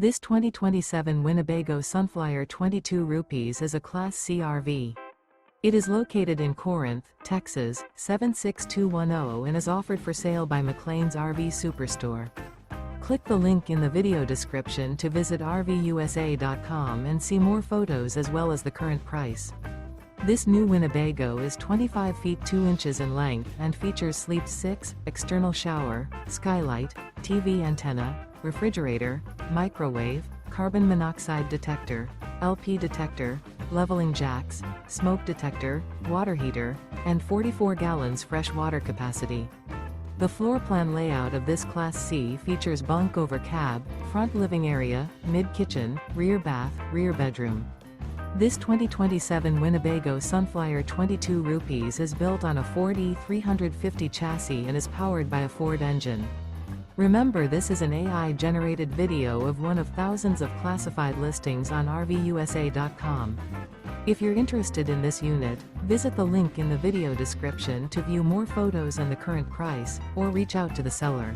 This 2027 Winnebago Sunflyer 22 rupees is a Class C RV. It is located in Corinth, Texas, 76210 and is offered for sale by McClain's RV Superstore. Click the link in the video description to visit RVUSA.com and see more photos as well as the current price. This new Winnebago is 25 feet 2 inches in length and features Sleep 6, external shower, skylight, TV antenna, refrigerator, microwave, carbon monoxide detector, LP detector, leveling jacks, smoke detector, water heater, and 44 gallons fresh water capacity. The floor plan layout of this Class C features bunk over cab, front living area, mid-kitchen, rear bath, rear bedroom. This 2027 Winnebago Sunflyer 22 rupees is built on a Ford E350 chassis and is powered by a Ford engine. Remember, this is an AI-generated video of one of thousands of classified listings on RVUSA.com. If you're interested in this unit, visit the link in the video description to view more photos and the current price, or reach out to the seller.